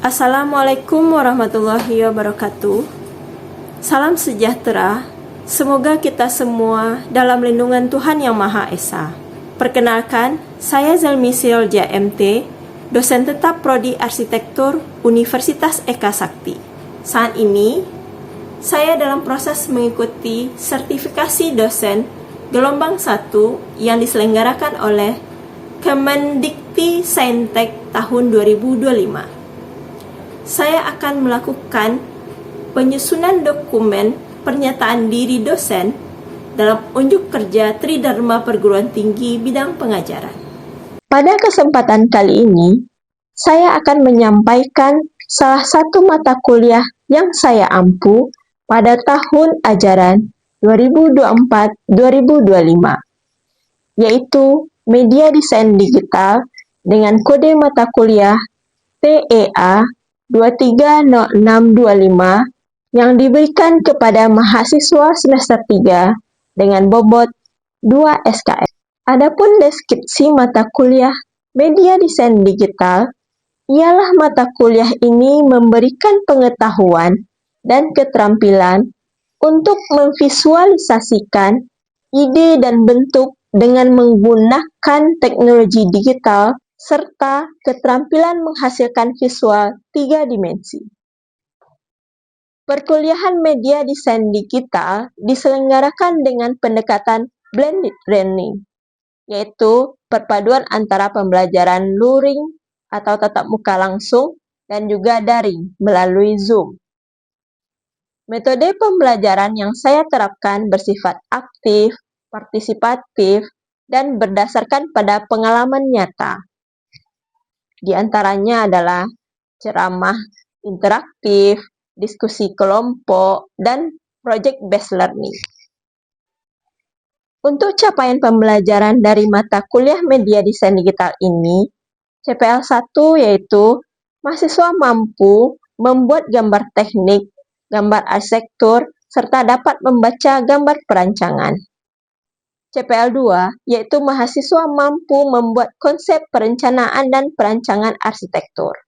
Assalamualaikum warahmatullahi wabarakatuh. Salam sejahtera. Semoga kita semua dalam lindungan Tuhan Yang Maha Esa. Perkenalkan, saya Zelmi Silja MT, dosen tetap Prodi Arsitektur Universitas Eka Sakti. Saat ini, saya dalam proses mengikuti sertifikasi dosen gelombang 1 yang diselenggarakan oleh Kemendikti Saintek tahun 2025. Saya akan melakukan penyusunan dokumen pernyataan diri dosen dalam unjuk kerja Tridharma Perguruan Tinggi bidang pengajaran. Pada kesempatan kali ini, saya akan menyampaikan salah satu mata kuliah yang saya ampu pada tahun ajaran 2024-2025, yaitu Media Desain Digital dengan kode mata kuliah TEA 230625 yang diberikan kepada mahasiswa semester 3 dengan bobot 2 SKS. Adapun deskripsi mata kuliah Media Desain Digital ialah mata kuliah ini memberikan pengetahuan dan keterampilan untuk memvisualisasikan ide dan bentuk dengan menggunakan teknologi digital serta keterampilan menghasilkan visual 3 dimensi. Perkuliahan Media Desain Digital diselenggarakan dengan pendekatan blended learning, yaitu perpaduan antara pembelajaran luring atau tatap muka langsung dan juga daring melalui Zoom. Metode pembelajaran yang saya terapkan bersifat aktif, partisipatif, dan berdasarkan pada pengalaman nyata. Di antaranya adalah ceramah interaktif, diskusi kelompok, dan project-based learning. Untuk capaian pembelajaran dari mata kuliah Media Desain Digital ini, CPL 1 yaitu mahasiswa mampu membuat gambar teknik, gambar arsitektur, serta dapat membaca gambar perancangan. CPL 2 yaitu mahasiswa mampu membuat konsep perencanaan dan perancangan arsitektur.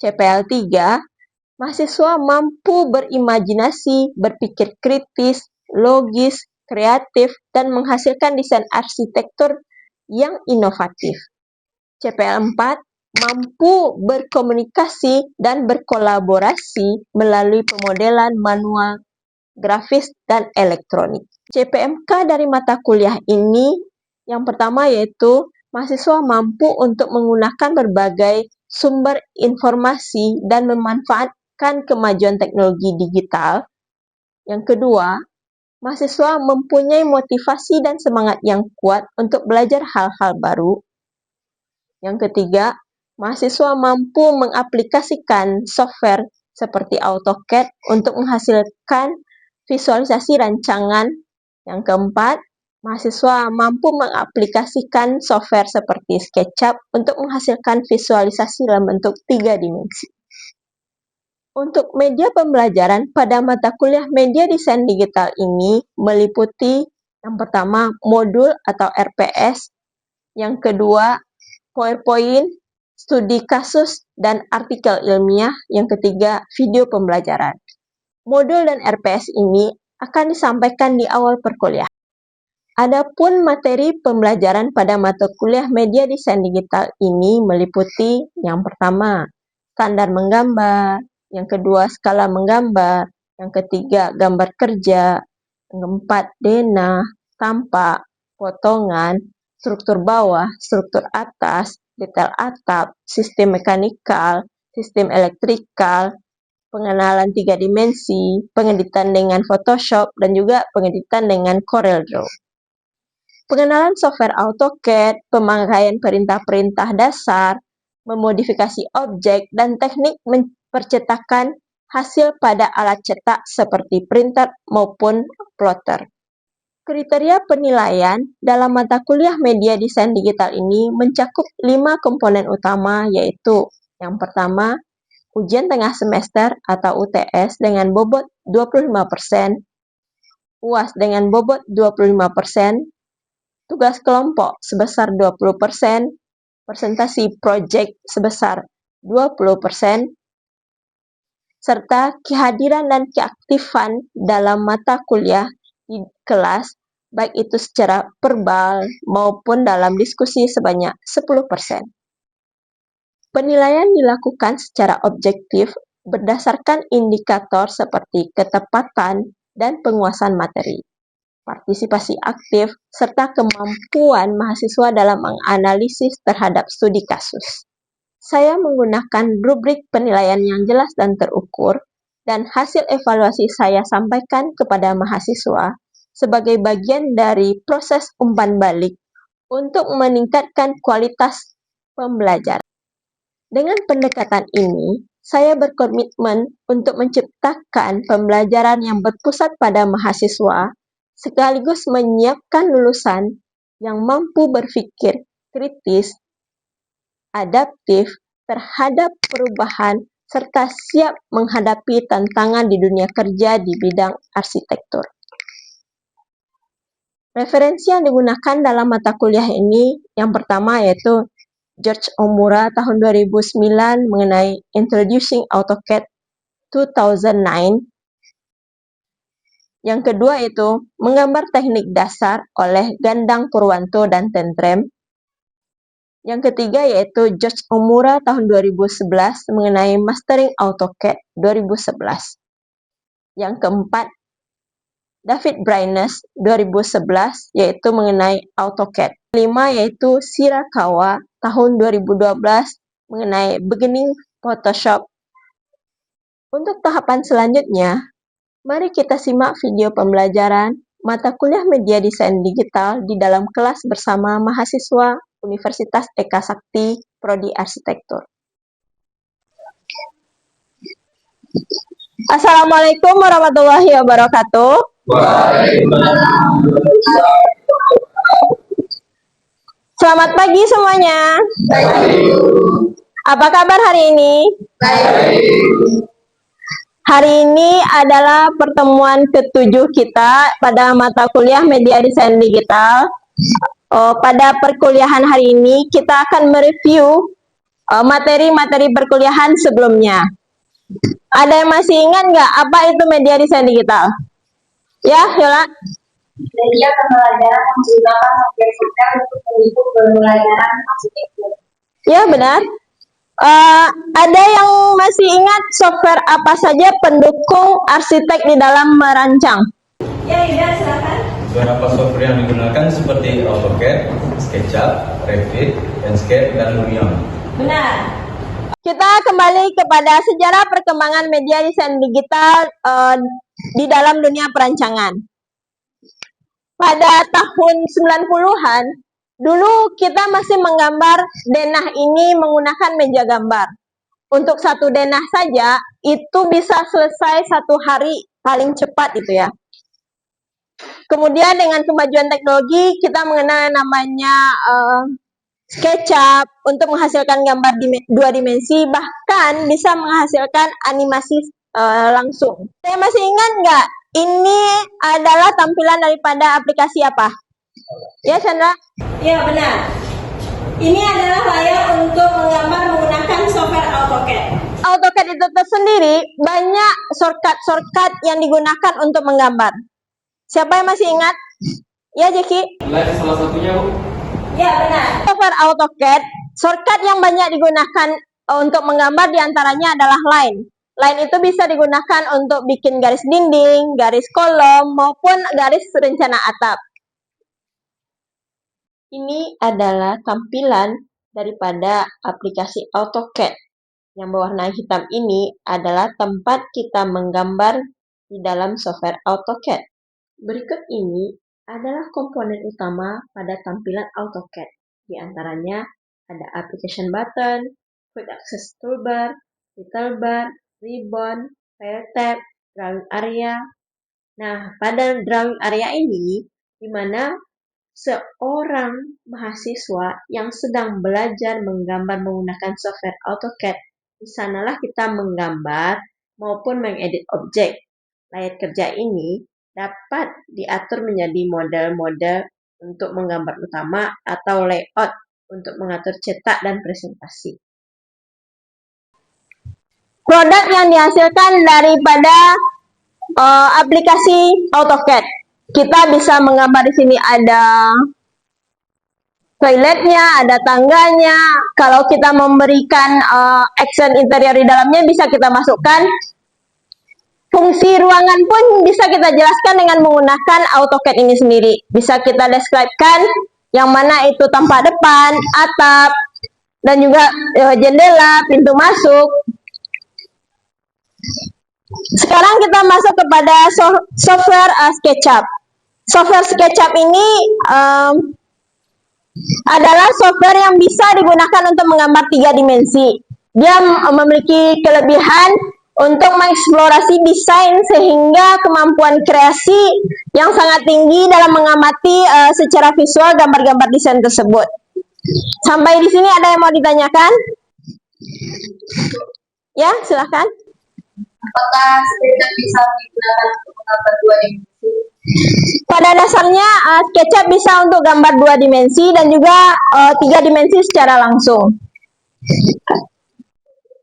CPL 3, mahasiswa mampu berimajinasi, berpikir kritis, logis, kreatif, dan menghasilkan desain arsitektur yang inovatif. CPL 4, mampu berkomunikasi dan berkolaborasi melalui pemodelan manual, grafis, dan elektronik. CPMK dari mata kuliah ini yang pertama yaitu mahasiswa mampu untuk menggunakan berbagai sumber informasi dan memanfaatkan kemajuan teknologi digital. Yang kedua, mahasiswa mempunyai motivasi dan semangat yang kuat untuk belajar hal-hal baru. Yang ketiga, mahasiswa mampu mengaplikasikan software seperti AutoCAD untuk menghasilkan visualisasi rancangan. Yang keempat, mahasiswa mampu mengaplikasikan software seperti SketchUp untuk menghasilkan visualisasi dalam bentuk 3 dimensi. Untuk media pembelajaran pada mata kuliah Media Desain Digital ini meliputi yang pertama modul atau RPS, yang kedua PowerPoint, studi kasus dan artikel ilmiah, yang ketiga video pembelajaran. Modul dan RPS ini akan disampaikan di awal perkuliahan. Adapun materi pembelajaran pada mata kuliah Media Desain Digital ini meliputi yang pertama, standar menggambar, yang kedua, skala menggambar, yang ketiga, gambar kerja, yang keempat, denah, tampak, potongan, struktur bawah, struktur atas, detail atap, sistem mekanikal, sistem elektrikal, pengenalan 3 dimensi, pengeditan dengan Photoshop, dan juga pengeditan dengan CorelDRAW. Pengenalan software AutoCAD, pemakaian perintah-perintah dasar, memodifikasi objek, dan teknik percetakan hasil pada alat cetak seperti printer maupun plotter. Kriteria penilaian dalam mata kuliah Media Desain Digital ini mencakup 5 komponen utama, yaitu yang pertama, ujian tengah semester atau UTS dengan bobot 25%, UAS dengan bobot 25%, tugas kelompok sebesar 20%, presentasi project sebesar 20%, serta kehadiran dan keaktifan dalam mata kuliah di kelas, baik itu secara verbal maupun dalam diskusi sebanyak 10%. Penilaian dilakukan secara objektif berdasarkan indikator seperti ketepatan dan penguasaan materi, partisipasi aktif, serta kemampuan mahasiswa dalam menganalisis terhadap studi kasus. Saya menggunakan rubrik penilaian yang jelas dan terukur, dan hasil evaluasi saya sampaikan kepada mahasiswa sebagai bagian dari proses umpan balik untuk meningkatkan kualitas pembelajaran. Dengan pendekatan ini, saya berkomitmen untuk menciptakan pembelajaran yang berpusat pada mahasiswa, sekaligus menyiapkan lulusan yang mampu berpikir kritis, adaptif terhadap perubahan, serta siap menghadapi tantangan di dunia kerja di bidang arsitektur. Referensi yang digunakan dalam mata kuliah ini yang pertama yaitu George Omura tahun 2009 mengenai Introducing AutoCAD 2009. Yang kedua itu Menggambar Teknik Dasar oleh Gandang Purwanto dan Tentrem. Yang ketiga yaitu George Omura tahun 2011 mengenai Mastering AutoCAD 2011. Yang keempat David Bryness 2011 yaitu mengenai AutoCAD. Kelima yaitu Shirakawa tahun 2012 mengenai Beginning Photoshop. Untuk tahapan selanjutnya, mari kita simak video pembelajaran mata kuliah media desain digital di dalam kelas bersama mahasiswa Universitas Eka Sakti Prodi Arsitektur. Assalamualaikum warahmatullahi wabarakatuh. Selamat pagi semuanya. Apa kabar hari ini? Hari ini adalah pertemuan ke-7 kita pada mata kuliah Media Desain Digital. Pada perkuliahan hari ini kita akan mereview materi-materi perkuliahan sebelumnya. Ada yang masih ingat nggak apa itu Media Desain Digital? Ya, Yola? Media pembelajaran yang menggunakan software untuk mendukung pembelajaran arsitektur. Ya, benar. Ada yang masih ingat software apa saja pendukung arsitek di dalam merancang? Ya, silakan. Beberapa software yang digunakan seperti AutoCAD, SketchUp, Revit, Enscape, dan Lumion. Benar. Kita kembali kepada sejarah perkembangan media desain digital di dalam dunia perancangan. Pada tahun 90-an, dulu kita masih menggambar denah ini menggunakan meja gambar. Untuk satu denah saja, itu bisa selesai 1 hari paling cepat itu ya. Kemudian dengan kemajuan teknologi, kita mengenal namanya SketchUp untuk menghasilkan gambar 2 dimensi, bahkan bisa menghasilkan animasi langsung. Saya masih ingat nggak? Ini adalah tampilan daripada aplikasi apa? Ya, Chandra? Ya, benar. Ini adalah layar untuk menggambar menggunakan software AutoCAD. AutoCAD itu tersendiri banyak shortcut yang digunakan untuk menggambar. Siapa yang masih ingat? Ya, Jeki? Line salah satunya, Bu. Ya, benar. Software AutoCAD, shortcut yang banyak digunakan untuk menggambar diantaranya adalah line. Line itu bisa digunakan untuk bikin garis dinding, garis kolom, maupun garis rencana atap. Ini adalah tampilan daripada aplikasi AutoCAD. Yang berwarna hitam ini adalah tempat kita menggambar di dalam software AutoCAD. Berikut ini adalah komponen utama pada tampilan AutoCAD. Di antaranya ada application button, quick access toolbar, title bar, ribbon, file tab, drawing area. Nah, pada drawing area ini, di mana seorang mahasiswa yang sedang belajar menggambar menggunakan software AutoCAD, di sanalah kita menggambar maupun mengedit objek. Layar kerja ini dapat diatur menjadi model-model untuk menggambar utama atau layout untuk mengatur cetak dan presentasi. produk yang dihasilkan daripada aplikasi AutoCAD. Kita bisa menggambar di sini ada toiletnya, ada tangganya. Kalau kita memberikan action interior di dalamnya, bisa kita masukkan. Fungsi ruangan pun bisa kita jelaskan dengan menggunakan AutoCAD ini sendiri. Bisa kita describe-kan yang mana itu tampak depan, atap, dan juga jendela, pintu masuk. Sekarang kita masuk kepada software SketchUp. Software SketchUp ini adalah software yang bisa digunakan untuk menggambar 3 dimensi. Dia memiliki kelebihan untuk mengeksplorasi desain sehingga kemampuan kreasi yang sangat tinggi dalam mengamati secara visual gambar-gambar desain tersebut. Sampai di sini ada yang mau ditanyakan? Ya, silakan. Apakah SketchUp bisa digunakan untuk menggambar 2 dimensi? Pada dasarnya SketchUp bisa untuk gambar 2 dimensi dan juga 3 dimensi secara langsung.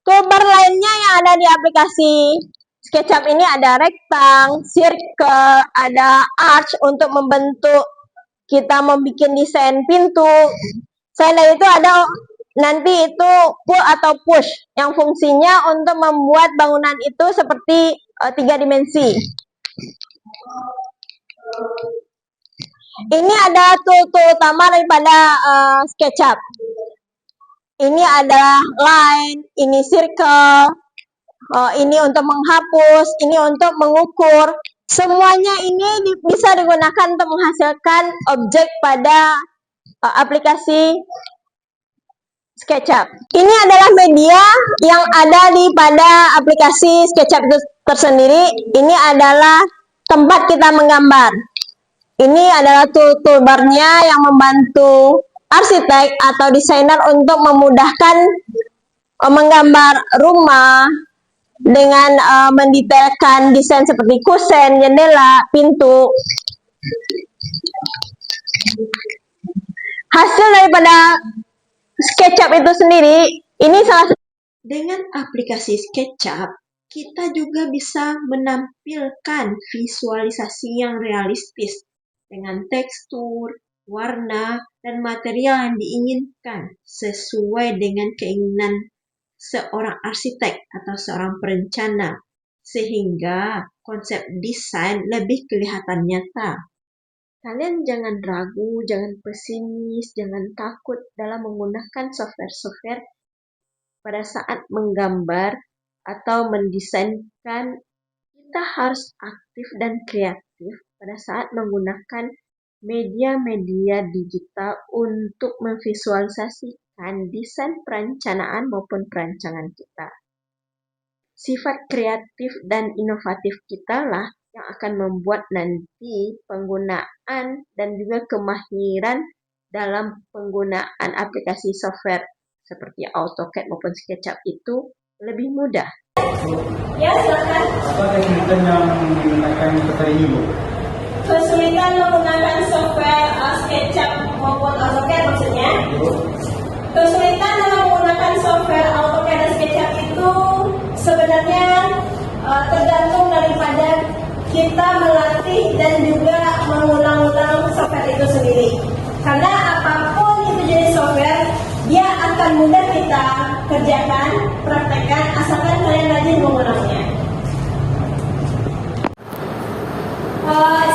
Toolbar lainnya yang ada di aplikasi SketchUp ini ada rektang, circle, ada arch untuk membentuk kita membuat desain pintu. Selain dari itu ada nanti itu pull atau push yang fungsinya untuk membuat bangunan itu seperti 3 dimensi. Ini ada tool-tool utama daripada SketchUp. Ini adalah line, ini circle, ini untuk menghapus, ini untuk mengukur. Semuanya ini bisa digunakan untuk menghasilkan objek pada aplikasi SketchUp. Ini adalah media yang ada di pada aplikasi SketchUp itu tersendiri. Ini adalah tempat kita menggambar. Ini adalah toolbarnya yang membantu arsitek atau desainer untuk memudahkan menggambar rumah dengan mendetailkan desain seperti kusen, jendela, pintu. Hasil daripada SketchUp itu sendiri, ini salah satu. Dengan aplikasi SketchUp, kita juga bisa menampilkan visualisasi yang realistis dengan tekstur, warna, dan material yang diinginkan sesuai dengan keinginan seorang arsitek atau seorang perencana, sehingga konsep desain lebih kelihatan nyata. Kalian jangan ragu, jangan pesimis, jangan takut dalam menggunakan software-software pada saat menggambar atau mendesainkan. Kita harus aktif dan kreatif pada saat menggunakan media-media digital untuk memvisualisasikan desain perencanaan maupun perancangan kita. Sifat kreatif dan inovatif kita lah yang akan membuat nanti penggunaan dan juga kemahiran dalam penggunaan aplikasi software seperti AutoCAD maupun SketchUp itu lebih mudah. Ya, silakan. Apa kesulitan yang menggunakan software ini, Bu? Kesulitan menggunakan software SketchUp maupun AutoCAD maksudnya? Kesulitan dalam menggunakan software AutoCAD dan SketchUp itu sebenarnya tergantung daripada kita melatih dan juga mengulang-ulang software itu sendiri. Karena apapun itu jenis software, dia akan mudah kita kerjakan, praktekkan, asalkan kalian rajin mengulangnya.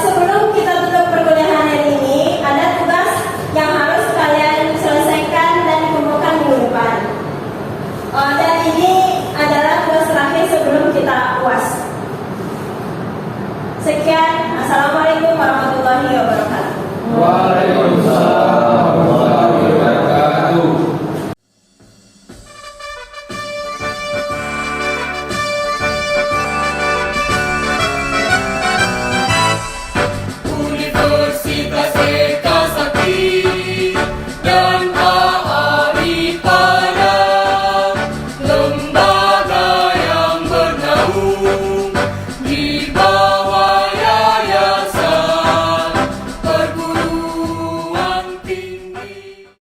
Sebelum kita tutup perkuliahan hari ini, ada tugas yang harus kalian selesaikan dan dikumpulkan minggu depan. Dan ini adalah tugas terakhir sebelum kita UAS. Sekian, assalamualaikum warahmatullahi wabarakatuh. Waalaikumsalam.